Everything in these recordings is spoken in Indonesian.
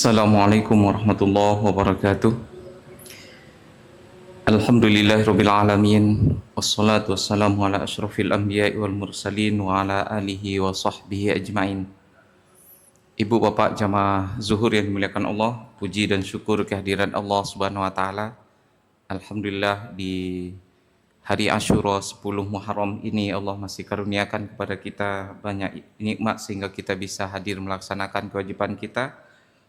Assalamualaikum warahmatullahi wabarakatuh. Alhamdulillahirabbil alamin wassalatu wassalamu ala asyrafil anbiya'i wal mursalin wa ala alihi wa sahbihi ajmain. Ibu bapak jamaah zuhur yang dimuliakan Allah, puji dan syukur kehadiran Allah Subhanahu wa taala. Alhamdulillah di hari Asyura 10 Muharram ini Allah masih karuniakan kepada kita banyak nikmat sehingga kita bisa hadir melaksanakan kewajiban kita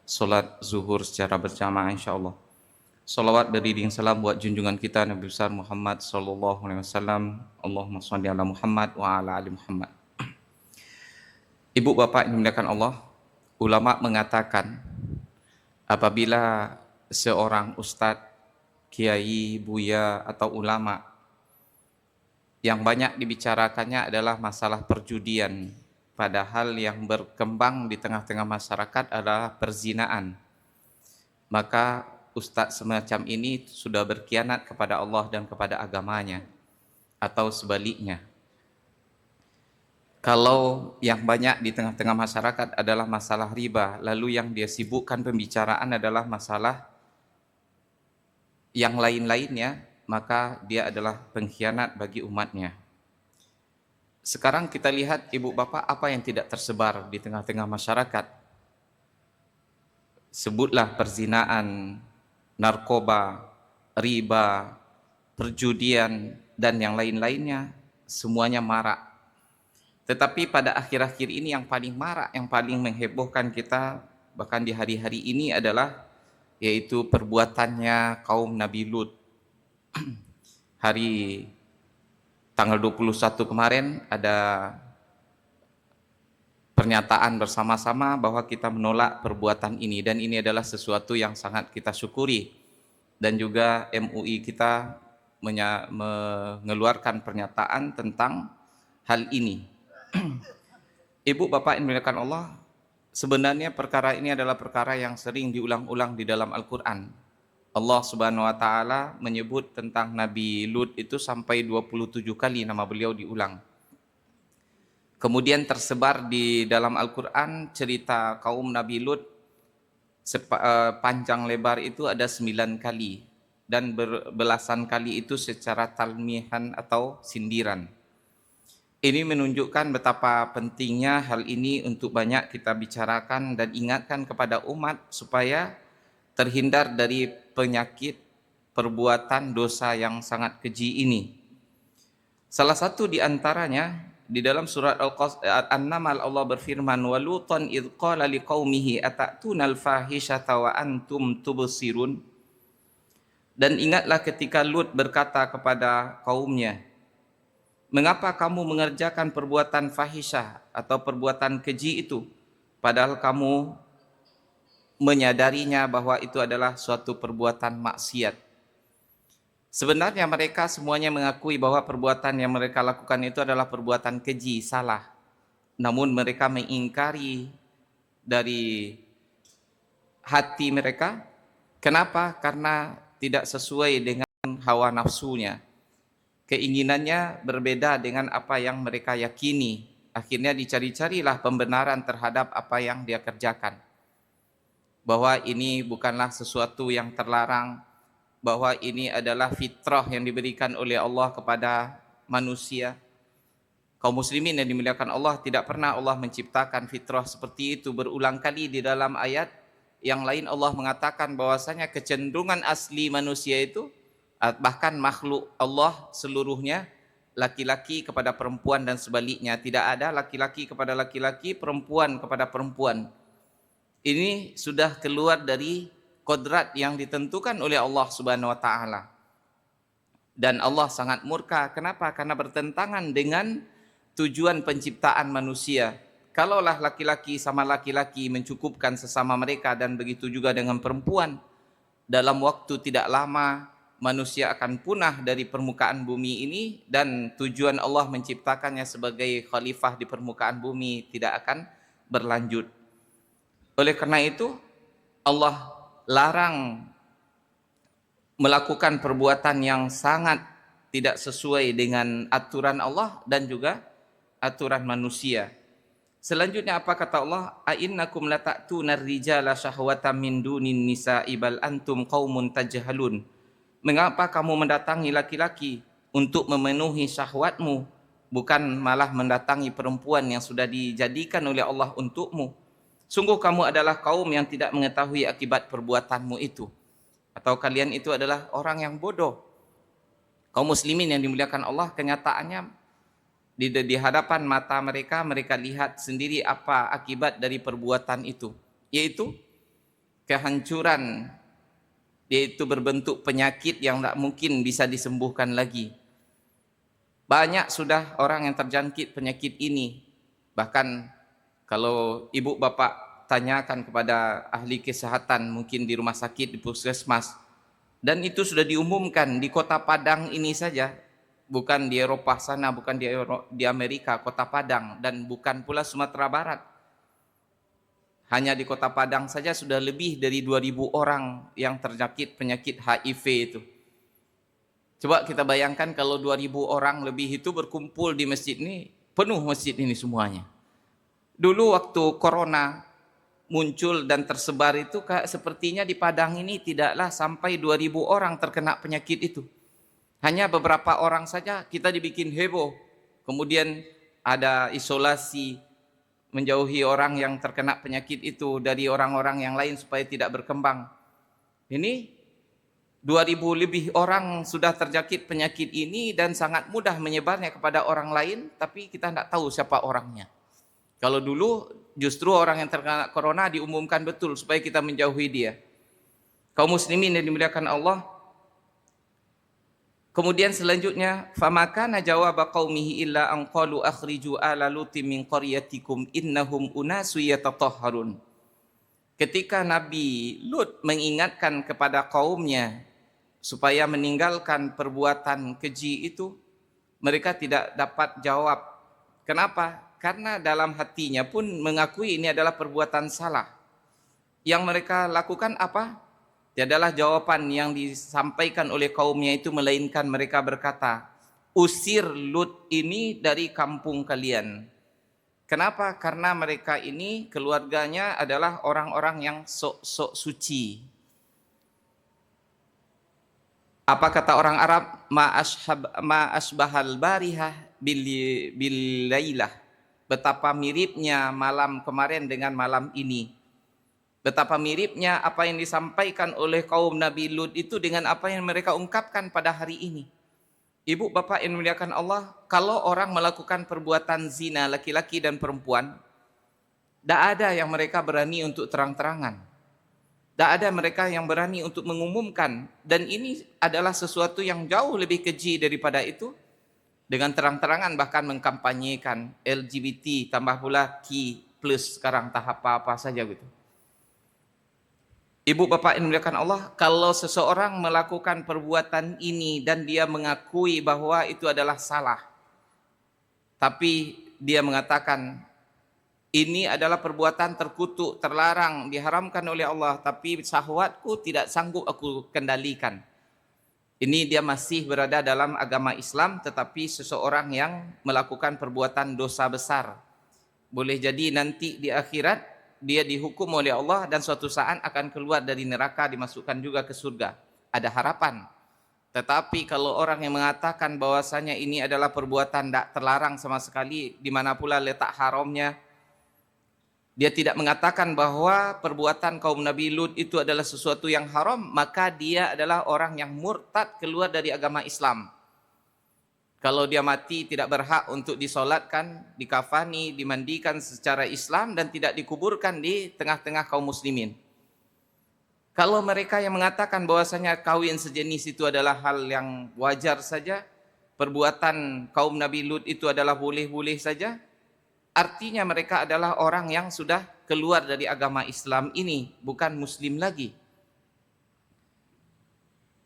salat zuhur secara berjamaah insyaallah. Salawat beriring salam buat junjungan kita Nabi besar Muhammad sallallahu alaihi wasallam. Allahumma shalli ala Muhammad wa ala ali Muhammad. Ibu bapak yang dimuliakan Allah, ulama mengatakan apabila seorang ustadz, kiai, buya atau ulama yang banyak dibicarakannya adalah masalah perjudian, padahal yang berkembang di tengah-tengah masyarakat adalah perzinaan, maka ustadz semacam ini sudah berkhianat kepada Allah dan kepada agamanya, atau sebaliknya. Kalau yang banyak di tengah-tengah masyarakat adalah masalah riba, lalu yang dia sibukkan pembicaraan adalah masalah yang lain-lainnya, maka dia adalah pengkhianat bagi umatnya. Sekarang kita lihat ibu bapak apa yang tidak tersebar di tengah-tengah masyarakat. Sebutlah perzinaan, narkoba, riba, perjudian, dan yang lain-lainnya, semuanya marak. Tetapi pada akhir-akhir ini yang paling marak, yang paling menghebohkan kita, bahkan di hari-hari ini adalah yaitu perbuatannya kaum Nabi Lut. Hari tanggal 21 kemarin ada pernyataan bersama-sama bahwa kita menolak perbuatan ini, dan ini adalah sesuatu yang sangat kita syukuri, dan juga MUI kita mengeluarkan pernyataan tentang hal ini. Ibu bapak yang dimuliakan Allah, sebenarnya perkara ini adalah perkara yang sering diulang-ulang di dalam Al-Quran. Allah Subhanahu wa taala menyebut tentang Nabi Lut itu sampai 27 kali nama beliau diulang. Kemudian tersebar di dalam Al-Quran cerita kaum Nabi Lut panjang lebar itu ada 9 kali, dan belasan kali itu secara talmihan atau sindiran. Ini menunjukkan betapa pentingnya hal ini untuk banyak kita bicarakan dan ingatkan kepada umat supaya terhindar dari penyakit perbuatan dosa yang sangat keji ini. Salah satu di antaranya di dalam surat An-Naml Allah berfirman, wa lutan idh qala liqaumihi atatuna al-fahishata wa antum tubsirun. Dan ingatlah ketika Lut berkata kepada kaumnya, mengapa kamu mengerjakan perbuatan fahisyah atau perbuatan keji itu padahal kamu menyadarinya bahwa itu adalah suatu perbuatan maksiat. Sebenarnya mereka semuanya mengakui bahwa perbuatan yang mereka lakukan itu adalah perbuatan keji, salah. Namun mereka mengingkari dari hati mereka. Kenapa? Karena tidak sesuai dengan hawa nafsunya. Keinginannya berbeda dengan apa yang mereka yakini. Akhirnya dicari-carilah pembenaran terhadap apa yang dia kerjakan. Bahwa ini bukanlah sesuatu yang terlarang, bahwa ini adalah fitrah yang diberikan oleh Allah kepada manusia. Kaum muslimin yang dimuliakan Allah, tidak pernah Allah menciptakan fitrah seperti itu. Berulang kali di dalam ayat yang lain Allah mengatakan bahwasanya kecenderungan asli manusia itu, bahkan makhluk Allah seluruhnya, laki-laki kepada perempuan dan sebaliknya. Tidak ada laki-laki kepada laki-laki, perempuan kepada perempuan. Ini sudah keluar dari kodrat yang ditentukan oleh Allah Subhanahu wa taala. Dan Allah sangat murka. Kenapa? Karena bertentangan dengan tujuan penciptaan manusia. Kalaulah laki-laki sama laki-laki mencukupkan sesama mereka, dan begitu juga dengan perempuan, dalam waktu tidak lama manusia akan punah dari permukaan bumi ini, dan tujuan Allah menciptakannya sebagai khalifah di permukaan bumi tidak akan berlanjut. Oleh karena itu Allah larang melakukan perbuatan yang sangat tidak sesuai dengan aturan Allah dan juga aturan manusia. Selanjutnya apa kata Allah? A'innakum lata'tunar rijala syahwatan min dunin nisa'i bal antum qaumun tajhalun. Mengapa kamu mendatangi laki-laki untuk memenuhi syahwatmu, bukan malah mendatangi perempuan yang sudah dijadikan oleh Allah untukmu? Sungguh kamu adalah kaum yang tidak mengetahui akibat perbuatanmu itu. Atau kalian itu adalah orang yang bodoh. Kaum muslimin yang dimuliakan Allah, kenyataannya di hadapan mata mereka, mereka lihat sendiri apa akibat dari perbuatan itu, yaitu kehancuran, yaitu berbentuk penyakit yang tak mungkin bisa disembuhkan lagi. Banyak sudah orang yang terjangkit penyakit ini. Bahkan kalau ibu bapak tanyakan kepada ahli kesehatan, mungkin di rumah sakit, di puskesmas, dan itu sudah diumumkan di kota Padang ini saja, bukan di Eropa sana, bukan di Amerika, kota Padang, dan bukan pula Sumatera Barat. Hanya di kota Padang saja sudah lebih dari 2.000 orang yang terjangkit penyakit HIV itu. Coba kita bayangkan kalau 2.000 orang lebih itu berkumpul di masjid ini, penuh masjid ini semuanya. Dulu waktu corona muncul dan tersebar itu, sepertinya di Padang ini tidaklah sampai 2.000 orang terkena penyakit itu. Hanya beberapa orang saja kita dibikin heboh. Kemudian ada isolasi, menjauhi orang yang terkena penyakit itu dari orang-orang yang lain supaya tidak berkembang. Ini 2.000 lebih orang sudah terjangkit penyakit ini dan sangat mudah menyebarnya kepada orang lain, tapi kita tidak tahu siapa orangnya. Kalau dulu justru orang yang terkena corona diumumkan betul supaya kita menjauhi dia. Kaum muslimin yang dimuliakan Allah. Kemudian selanjutnya, famakana jawaba qaumihi illa an qalu akhriju ala lutim min qaryatikum innahum unasu yatatahharun. Ketika Nabi Lut mengingatkan kepada kaumnya supaya meninggalkan perbuatan keji itu, mereka tidak dapat jawab. Kenapa? Karena dalam hatinya pun mengakui ini adalah perbuatan salah. Yang mereka lakukan apa? Tiadalah jawaban yang disampaikan oleh kaumnya itu, melainkan mereka berkata, usir Lut ini dari kampung kalian. Kenapa? Karena mereka ini keluarganya adalah orang-orang yang sok-sok suci. Apa kata orang Arab? Ma asbahal barihah bil lailah. Betapa miripnya malam kemarin dengan malam ini. Betapa miripnya apa yang disampaikan oleh kaum Nabi Lut itu dengan apa yang mereka ungkapkan pada hari ini. Ibu bapak yang dimuliakan Allah, kalau orang melakukan perbuatan zina laki-laki dan perempuan, tidak ada yang mereka berani untuk terang-terangan. Tidak ada mereka yang berani untuk mengumumkan. Dan ini adalah sesuatu yang jauh lebih keji daripada itu. Dengan terang-terangan bahkan mengkampanyekan LGBT, tambah pula Q plus sekarang tahap apa saja gitu. Ibu bapak yang dimuliakan Allah, kalau seseorang melakukan perbuatan ini dan dia mengakui bahwa itu adalah salah, tapi dia mengatakan ini adalah perbuatan terkutuk, terlarang, diharamkan oleh Allah, tapi syahwatku tidak sanggup aku kendalikan. Ini dia masih berada dalam agama Islam, tetapi seseorang yang melakukan perbuatan dosa besar. Boleh jadi nanti di akhirat dia dihukum oleh Allah dan suatu saat akan keluar dari neraka, dimasukkan juga ke surga. Ada harapan. Tetapi kalau orang yang mengatakan bahwasanya ini adalah perbuatan tidak terlarang sama sekali, di mana pula letak haramnya, dia tidak mengatakan bahwa perbuatan kaum Nabi Lut itu adalah sesuatu yang haram, maka dia adalah orang yang murtad, keluar dari agama Islam. Kalau dia mati tidak berhak untuk disolatkan, dikafani, dimandikan secara Islam dan tidak dikuburkan di tengah-tengah kaum muslimin. Kalau mereka yang mengatakan bahwasanya kawin sejenis itu adalah hal yang wajar saja, perbuatan kaum Nabi Lut itu adalah boleh-boleh saja, artinya mereka adalah orang yang sudah keluar dari agama Islam ini, bukan muslim lagi.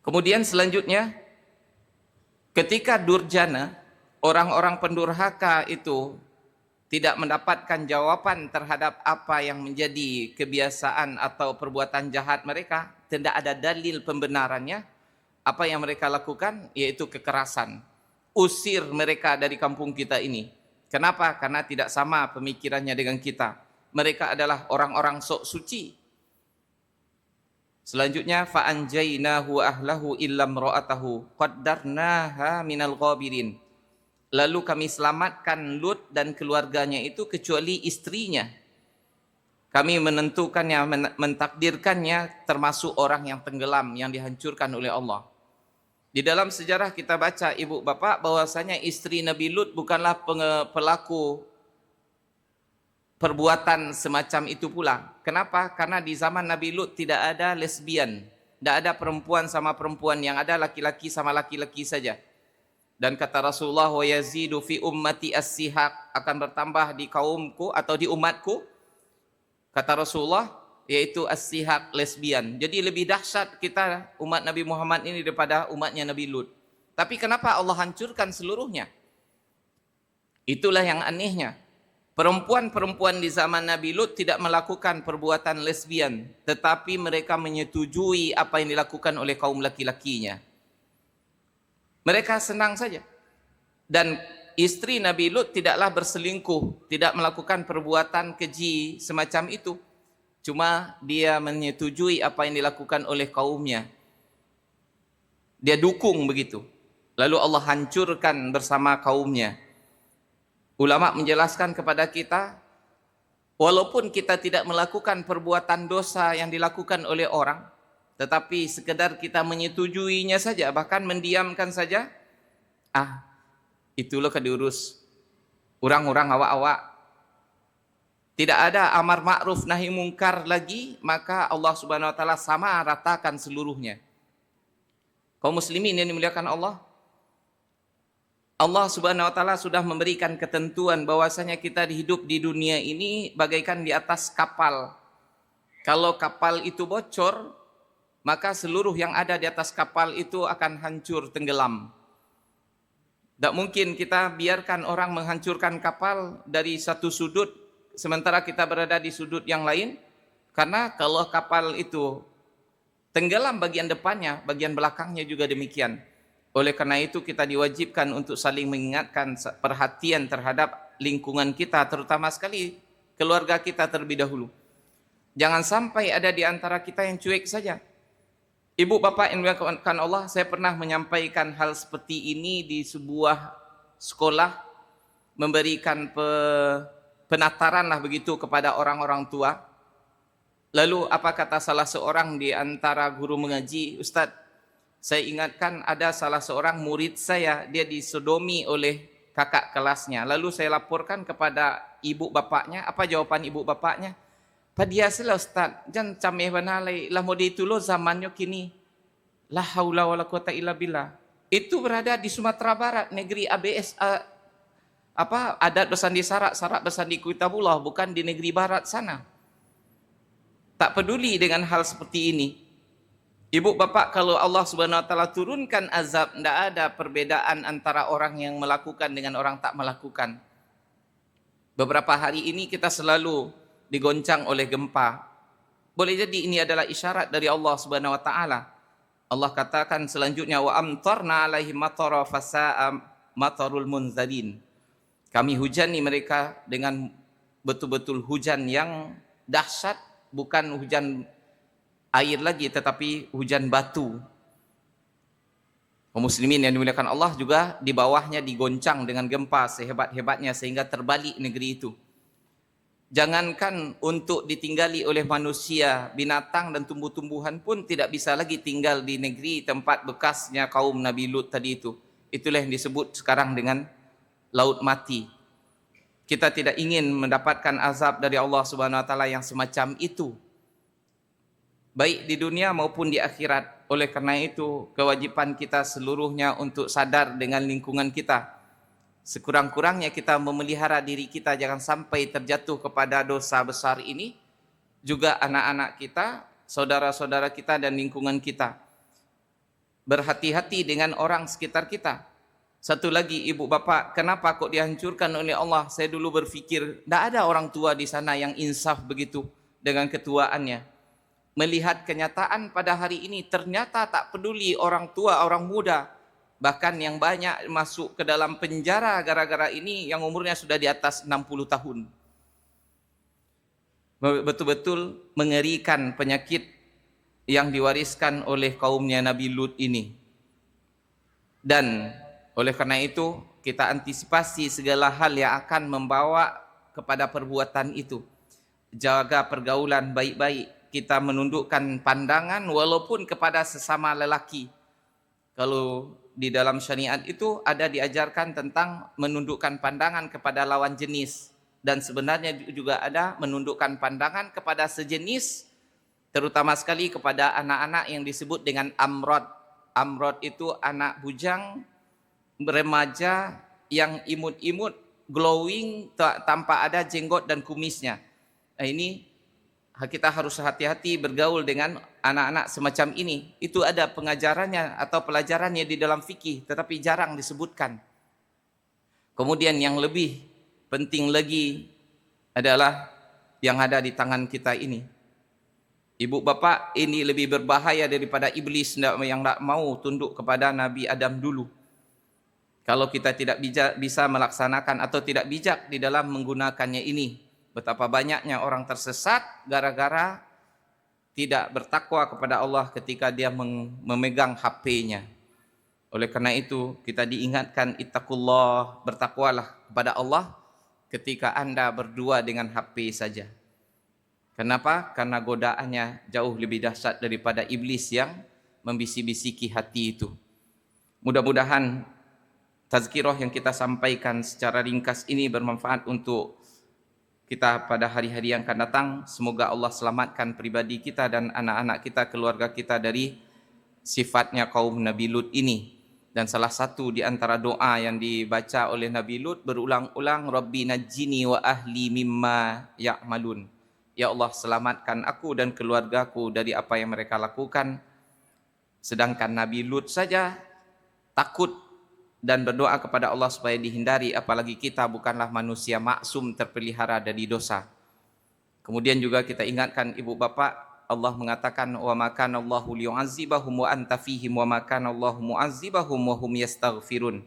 Kemudian selanjutnya, ketika durjana, orang-orang pendurhaka itu tidak mendapatkan jawaban terhadap apa yang menjadi kebiasaan atau perbuatan jahat mereka, tidak ada dalil pembenarannya, apa yang mereka lakukan yaitu kekerasan. Usir mereka dari kampung kita ini. Kenapa? Karena tidak sama pemikirannya dengan kita. Mereka adalah orang-orang sok suci. Selanjutnya fa'anjainahu wa ahlahu illa imra'atahu qaddarnaha minal ghabirin. Lalu kami selamatkan Lut dan keluarganya itu kecuali istrinya. Kami menentukannya, mentakdirkannya termasuk orang yang tenggelam, yang dihancurkan oleh Allah. Di dalam sejarah kita baca ibu bapak bahwasanya istri Nabi Lut bukanlah pelaku perbuatan semacam itu pula. Kenapa? Karena di zaman Nabi Lut tidak ada lesbian, tidak ada perempuan sama perempuan, yang ada laki-laki sama laki-laki saja. Dan kata Rasulullah, wa yazidu fi ummati as-sihaq, akan bertambah di kaumku atau di umatku, kata Rasulullah, yaitu as-sihaq, lesbian. Jadi lebih dahsyat kita umat Nabi Muhammad ini daripada umatnya Nabi Lut. Tapi kenapa Allah hancurkan seluruhnya? Itulah yang anehnya. Perempuan-perempuan di zaman Nabi Lut tidak melakukan perbuatan lesbian, tetapi mereka menyetujui apa yang dilakukan oleh kaum laki-lakinya. Mereka senang saja. Dan istri Nabi Lut tidaklah berselingkuh, tidak melakukan perbuatan keji semacam itu. Cuma dia menyetujui apa yang dilakukan oleh kaumnya. Dia dukung begitu. Lalu Allah hancurkan bersama kaumnya. Ulama menjelaskan kepada kita, walaupun kita tidak melakukan perbuatan dosa yang dilakukan oleh orang, tetapi sekedar kita menyetujuinya saja, bahkan mendiamkan saja, itulah diurus orang-orang awak-awak. Tidak ada amar ma'ruf nahi mungkar lagi, maka Allah Subhanahu wa taala sama ratakan seluruhnya. Kaum muslimin yang dimuliakan Allah, Allah Subhanahu wa taala sudah memberikan ketentuan bahwasanya kita hidup di dunia ini bagaikan di atas kapal. Kalau kapal itu bocor, maka seluruh yang ada di atas kapal itu akan hancur, tenggelam. Tidak mungkin kita biarkan orang menghancurkan kapal dari satu sudut sementara kita berada di sudut yang lain, karena kalau kapal itu tenggelam bagian depannya, bagian belakangnya juga demikian. Oleh karena itu kita diwajibkan untuk saling mengingatkan, perhatian terhadap lingkungan kita, terutama sekali keluarga kita terlebih dahulu. Jangan sampai ada di antara kita yang cuek saja. Ibu bapak yang dimuliakan Allah, saya pernah menyampaikan hal seperti ini di sebuah sekolah, memberikan penataran lah begitu kepada orang-orang tua. Lalu apa kata salah seorang di antara guru mengaji, Ustadz, saya ingatkan ada salah seorang murid saya, dia disodomi oleh kakak kelasnya. Lalu saya laporkan kepada ibu bapaknya. Apa jawaban ibu bapaknya? Padiasalah Ustaz, jangan cameh banalai. Lah mau ditulo zamannya kini. La haula wala quwata illa billah. Itu berada di Sumatera Barat, negeri ABS, adat bersandi sarak bersandi kuitabullah, bukan di negeri barat sana. Tak peduli dengan hal seperti ini. Ibu bapak, kalau Allah Subhanahu wa taala turunkan azab, tidak ada perbedaan antara orang yang melakukan dengan orang tak melakukan. Beberapa hari ini kita selalu digoncang oleh gempa. Boleh jadi ini adalah isyarat dari Allah Subhanahu wa taala. Allah katakan selanjutnya, wa amtarna alaihim matara fasa'a matarul munzalin. Kami hujani mereka dengan betul-betul hujan yang dahsyat, bukan hujan air lagi tetapi hujan batu. Kaum muslimin yang dimuliakan Allah, juga di bawahnya digoncang dengan gempa sehebat-hebatnya sehingga terbalik negeri itu. Jangankan untuk ditinggali oleh manusia, binatang dan tumbuh-tumbuhan pun tidak bisa lagi tinggal di negeri tempat bekasnya kaum Nabi Lut tadi itu. Itulah yang disebut sekarang dengan laut mati. Kita tidak ingin mendapatkan azab dari Allah Subhanahu wa taala yang semacam itu, baik di dunia maupun di akhirat. Oleh karena itu, kewajiban kita seluruhnya untuk sadar dengan lingkungan kita. Sekurang-kurangnya kita memelihara diri kita jangan sampai terjatuh kepada dosa besar ini. Juga anak-anak kita, saudara-saudara kita dan lingkungan kita. Berhati-hati dengan orang sekitar kita. Satu lagi ibu bapak, kenapa kok dihancurkan oleh Allah? Saya dulu berpikir, tidak ada orang tua di sana yang insaf begitu dengan ketuaannya. Melihat kenyataan pada hari ini, ternyata tak peduli orang tua, orang muda, Bahkan yang banyak masuk ke dalam penjara gara-gara ini yang umurnya sudah di atas 60 tahun. Betul-betul mengerikan penyakit yang diwariskan oleh kaumnya Nabi Lut ini. Dan oleh karena itu kita antisipasi segala hal yang akan membawa kepada perbuatan itu. Jaga pergaulan baik-baik, kita menundukkan pandangan walaupun kepada sesama lelaki. Kalau di dalam syariat itu ada diajarkan tentang menundukkan pandangan kepada lawan jenis, dan sebenarnya juga ada menundukkan pandangan kepada sejenis, terutama sekali kepada anak-anak yang disebut dengan amrod. Amrod itu anak bujang remaja yang imut-imut, glowing, tanpa ada jenggot dan kumisnya. Nah, ini kita harus hati-hati bergaul dengan anak-anak semacam ini. Itu ada pengajarannya atau pelajarannya di dalam fikih, tetapi jarang disebutkan. Kemudian yang lebih penting lagi adalah yang ada di tangan kita ini. Ibu bapak, ini lebih berbahaya daripada iblis yang tak mau tunduk kepada Nabi Adam dulu. Kalau kita tidak bisa melaksanakan atau tidak bijak di dalam menggunakannya ini. Betapa banyaknya orang tersesat gara-gara tidak bertakwa kepada Allah ketika dia memegang HP-nya. Oleh karena itu kita diingatkan ittaqullah, bertakwalah kepada Allah ketika Anda berdua dengan HP saja. Kenapa? Karena godaannya jauh lebih dahsyat daripada iblis yang membisik-bisiki hati itu. Mudah-mudahan tazkirah yang kita sampaikan secara ringkas ini bermanfaat untuk kita pada hari-hari yang akan datang. Semoga Allah selamatkan pribadi kita dan anak-anak kita, keluarga kita dari sifatnya kaum Nabi Lut ini. Dan salah satu di antara doa yang dibaca oleh Nabi Lut berulang-ulang, Rabbi najjini wa ahli mimma ya'malun. Ya Allah, selamatkan aku dan keluargaku dari apa yang mereka lakukan. Sedangkan Nabi Lut saja takut dan berdoa kepada Allah supaya dihindari, apalagi kita bukanlah manusia maksum terpelihara dari dosa. Kemudian juga kita ingatkan ibu bapak, Allah mengatakan wa ma kana Allahu liyu'adzibahum wa anta fihim wa ma kana Allahu mu'adzibahum wa hum yastaghfirun.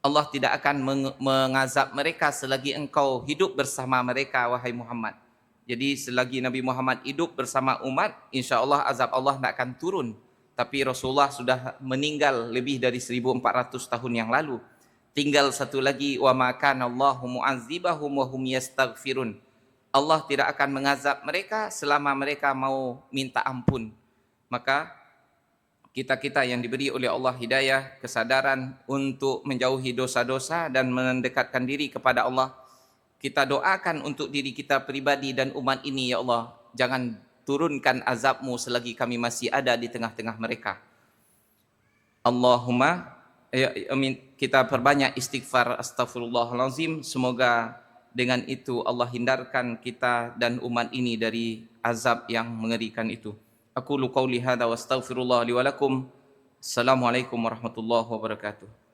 Allah tidak akan mengazab mereka selagi engkau hidup bersama mereka, wahai Muhammad. Jadi selagi Nabi Muhammad hidup bersama umat, insya Allah azab Allah tidak akan turun. Tapi Rasulullah sudah meninggal lebih dari 1400 tahun yang lalu. Tinggal satu lagi, wa ma kana Allahu mu'adzibahum wa hum yastaghfirun. Allah tidak akan mengazab mereka selama mereka mau minta ampun. Maka kita yang diberi oleh Allah hidayah, kesadaran untuk menjauhi dosa-dosa dan mendekatkan diri kepada Allah, kita doakan untuk diri kita pribadi dan umat ini, ya Allah, jangan turunkan azab-Mu selagi kami masih ada di tengah-tengah mereka. Allahumma, kita perbanyak istighfar, astaghfirullahalazim. Semoga dengan itu Allah hindarkan kita dan umat ini dari azab yang mengerikan itu. Aqulu qauli hadza wa astaghfirullah li wa lakum. Assalamualaikum warahmatullahi wabarakatuh.